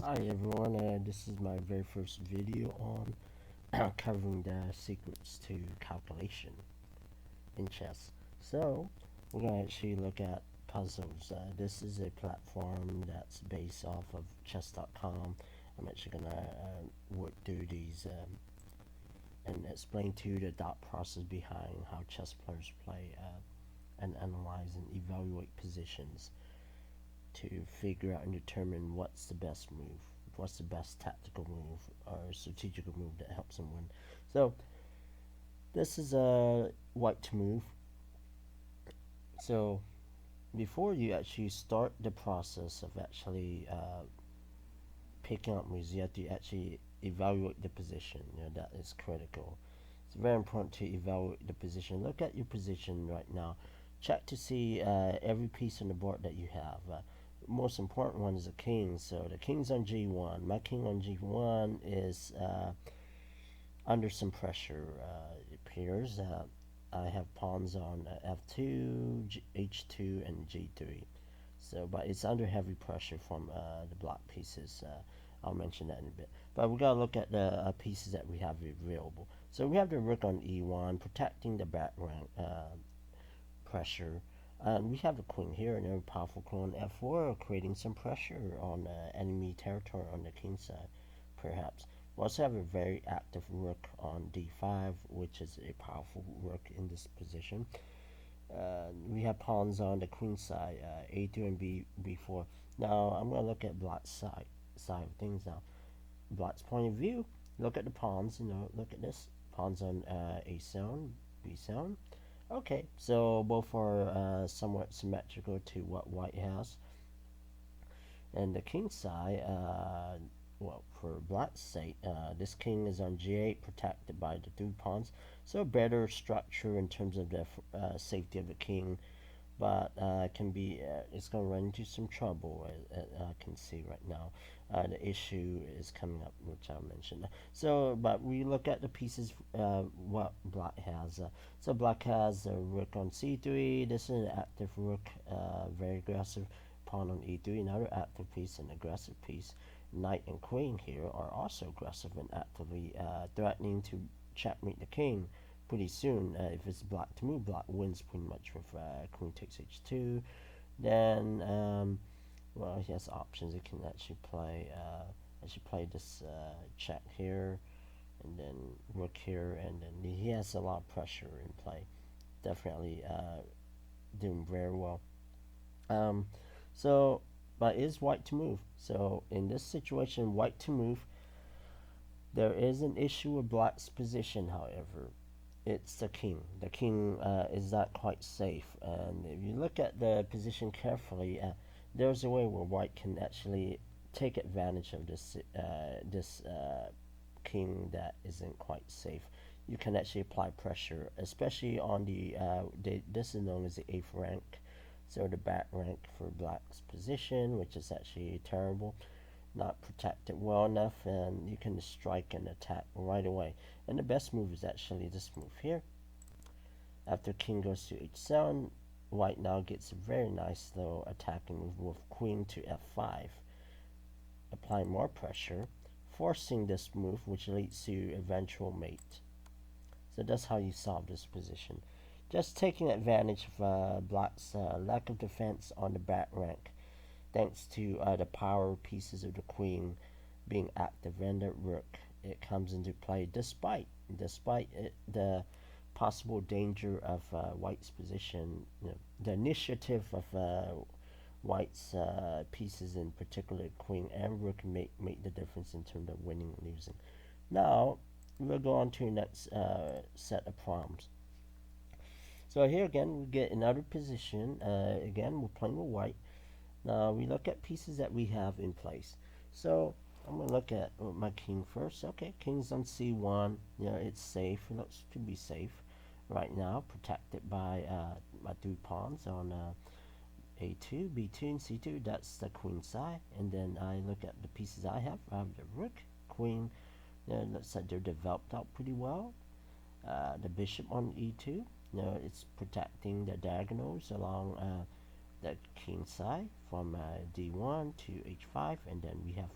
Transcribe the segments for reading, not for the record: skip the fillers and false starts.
Hi everyone, this is my very first video on covering the secrets to calculation in chess. So, we're going to actually look at puzzles. This is a platform that's based off of chess.com. I'm actually going to work through these and explain to you the thought process behind how chess players play and analyze and evaluate positions to figure out and determine what's the best move, what's the best tactical move or strategical move that helps them win. So this is a white to move. So before you actually start the process of actually picking up moves, you have to actually evaluate the position. That is critical. It's very important to evaluate the position. Look at your position right now. Check to see every piece on the board that you have. Most important one is the king. So the king's on g1. My king on g1 is under some pressure. It appears I have pawns on f2, h2, and g3. So, but it's under heavy pressure from the black pieces. I'll mention that in a bit. But we gotta look at the pieces that we have available. So we have the rook on e1, protecting the back rank pressure. And we have the queen here, and a powerful queen on f4, creating some pressure on enemy territory on the king side, perhaps. We also have a very active rook on d5, which is a powerful rook in this position. We have pawns on the queen side, a2 and b4. Now I'm going to look at black's side of things now. Black's point of view. Look at the pawns. Look at this. Pawns on a7, b7. Okay, so both are somewhat symmetrical to what white has. And the king side, well, for black's sake, this king is on g8, protected by the three pawns. So better structure in terms of the safety of the king, but can be it's going to run into some trouble. I can see right now. The issue is coming up, which I'll mention. So, but we look at the pieces what black has. So black has a rook on c3. This is an active rook, very aggressive. Pawn on e3, another active piece, an aggressive piece. Knight and queen here are also aggressive and actively threatening to checkmate the king pretty soon. If it's black to move, black wins pretty much with queen takes h2. Then, well, he has options. He can actually play this check here, and then rook here, and then he has a lot of pressure in play. Definitely doing very well. So, but is white to move? So in this situation, white to move. There is an issue with black's position, however. It's the king. The king is not quite safe, and if you look at the position carefully, there's a way where white can actually take advantage of this king that isn't quite safe. You can actually apply pressure, especially on this is known as the 8th rank, so the back rank for black's position, which is actually terrible, not protected well enough, and you can strike and attack right away. And the best move is actually this move here. After king goes to h7, white now gets a very nice little attacking move with queen to f5, applying more pressure, forcing this move, which leads to eventual mate. So that's how you solve this position. Just taking advantage of black's lack of defense on the back rank, thanks to the power pieces of the queen being active and the rook. It comes into play despite the possible danger of white's position. The initiative of white's pieces, in particular queen and rook, make the difference in terms of winning and losing. Now we'll go on to the next set of problems. So here again we get another position. Again, we're playing with white. Now we look at pieces that we have in place. So I'm going to look at my king first. Okay, king's on c1. It's safe. It looks to be safe right now, protected by my three pawns on a2, b2, and c2. That's the queen side. And then I look at the pieces I have. I have the rook, queen. Looks like they're developed out pretty well. The bishop on e2. It's protecting the diagonals along the king side from d1 to h5, and then we have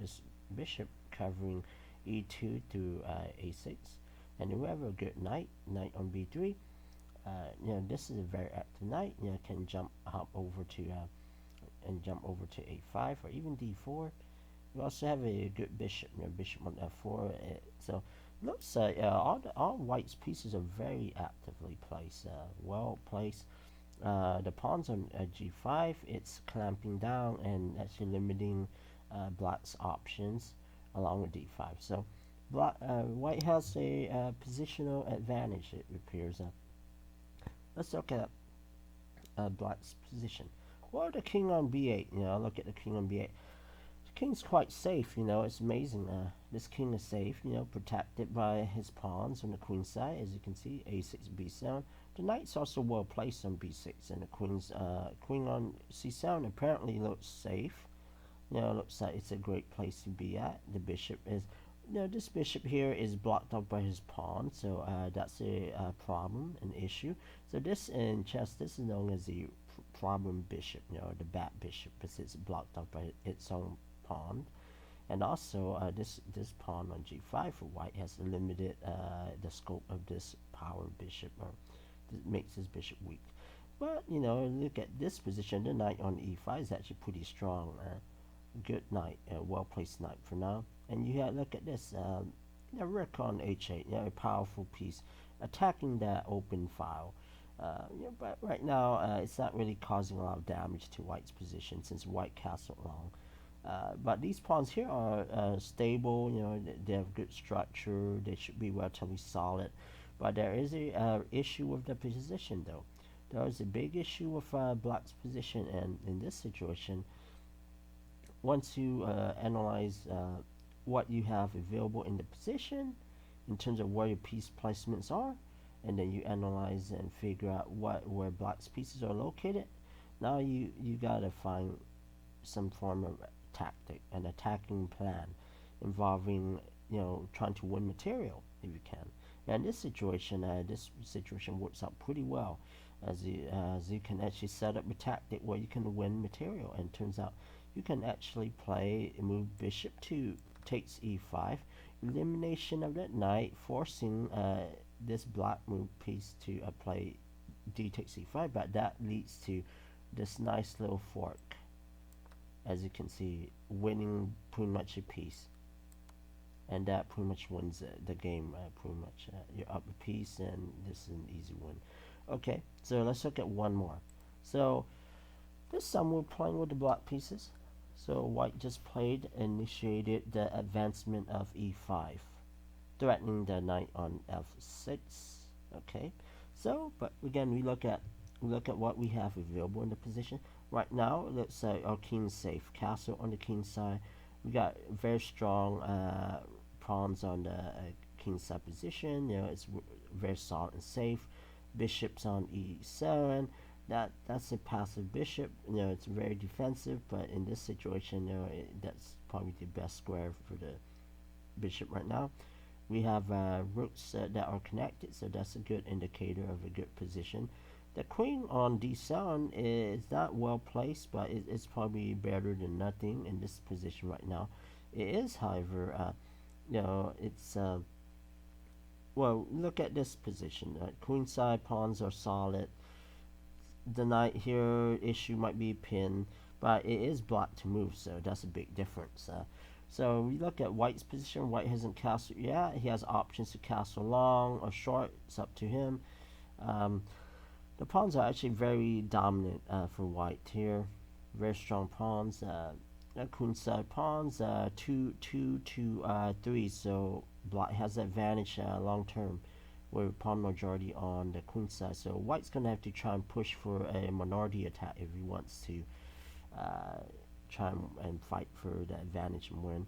this bishop covering e2 to a6, and we have a good knight on b3. This is a very active knight. Can jump hop over to and jump over to a5 or even d4. We also have a good bishop, bishop on f4. So looks like all white's pieces are very actively placed, well placed. The pawns on g5, it's clamping down and actually limiting black's options along with d5. So white has a positional advantage, it appears. Let's look at black's position. Well, the king on b8, look at the king on b8. The king's quite safe, it's amazing. This king is safe, protected by his pawns on the queen side, as you can see, a6, b7. The knight's also well placed on b6, and the queen on c7 apparently looks safe. Looks like it's a great place to be at. The bishop is, this bishop here is blocked up by his pawn, so that's a problem, an issue. So this in chess, this is known as the problem bishop, the bad bishop, because it's blocked up by its own pawn. And also, this pawn on g5 for white has limited the scope of this power bishop, or makes his bishop weak. But look at this position. The knight on e5 is actually pretty strong. Good knight, well placed knight for now. And you look at this, the rook on h8, a powerful piece, attacking that open file. But right now it's not really causing a lot of damage to white's position since white castled long. But these pawns here are stable. They have good structure. They should be relatively solid. But there is a issue with the position, though. There is a big issue with black's position, and in this situation, once you analyze what you have available in the position in terms of where your piece placements are, and then you analyze and figure out where black's pieces are located, now you gotta find some form of tactic, an attacking plan involving trying to win material if you can. And this situation works out pretty well, as you can actually set up a tactic where you can win material, and turns out you can actually play a move bishop to takes e5, elimination of that knight, forcing this black move piece to play d takes e5, but that leads to this nice little fork, as you can see, winning pretty much a piece. And that pretty much wins the game. Pretty much you're up a piece, and this is an easy win. Okay, so let's look at one more. So this time we're playing with the black pieces. So white just initiated the advancement of e5, threatening the knight on f6. Okay, so but again we look at what we have available in the position right now. Let's say our king's safe, castle on the king side. We got very strong pawns on the king side position. It's very solid and safe. Bishops on e7. That's a passive bishop. It's very defensive, but in this situation, that's probably the best square for the bishop right now. We have rooks that are connected, so that's a good indicator of a good position. The queen on d7 is not well placed, but it's probably better than nothing in this position right now. It is, however, it's well, look at this position. Queen side pawns are solid. The knight here issue might be pinned, but it is blocked to move, so that's a big difference. So we look at white's position. White hasn't castled yet. He has options to castle long or short. It's up to him. The pawns are actually very dominant for white here. Very strong pawns. Queen side pawns 2, 2 to 3. So black has the advantage long term with pawn majority on the queen side. So white's gonna have to try and push for a minority attack if he wants to try and fight for the advantage and win.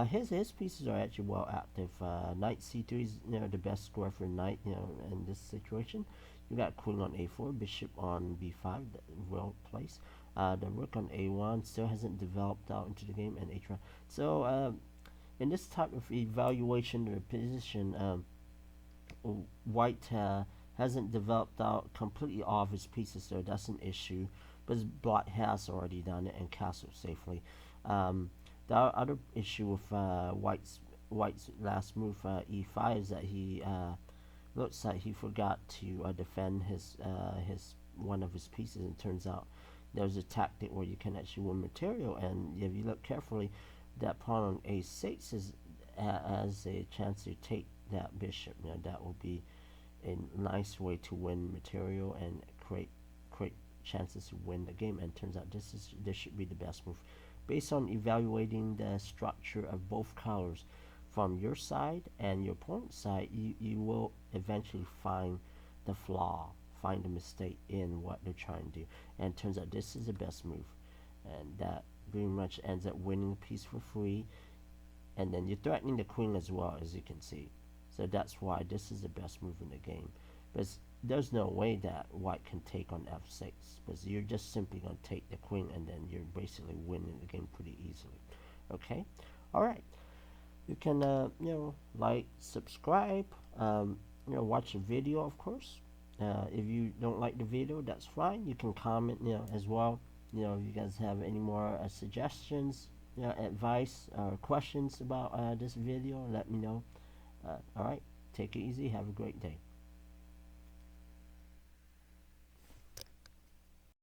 His pieces are actually well active. Knight c3 is the best square for knight in this situation. You got queen on a4, bishop on b5, well placed. The rook on a1 still hasn't developed out into the game, and h1. So in this type of evaluation of the position, white hasn't developed out completely all of his pieces, so that's an issue. But black has already done it and castled safely. The other issue with White's last move, e5, is that he looks like he forgot to defend his one of his pieces. And turns out there's a tactic where you can actually win material. And if you look carefully, that pawn on a6 is has a chance to take that bishop. That will be a nice way to win material and create chances to win the game. And turns out this should be the best move based on evaluating the structure of both colors from your side and your opponent's side. You will eventually find the flaw, find the mistake in what they're trying to do. And it turns out this is the best move, and that pretty much ends up winning a piece for free. And then you're threatening the queen as well, as you can see. So that's why this is the best move in the game. But there's no way that White can take on f6, because you're just simply going to take the queen, and then you're basically winning the game pretty easily. Okay, all right. You can like, subscribe, watch the video, of course. If you don't like the video, that's fine. You can comment as well. If you guys have any more suggestions, advice or questions about this video, let me know. All right, take it easy, have a great day.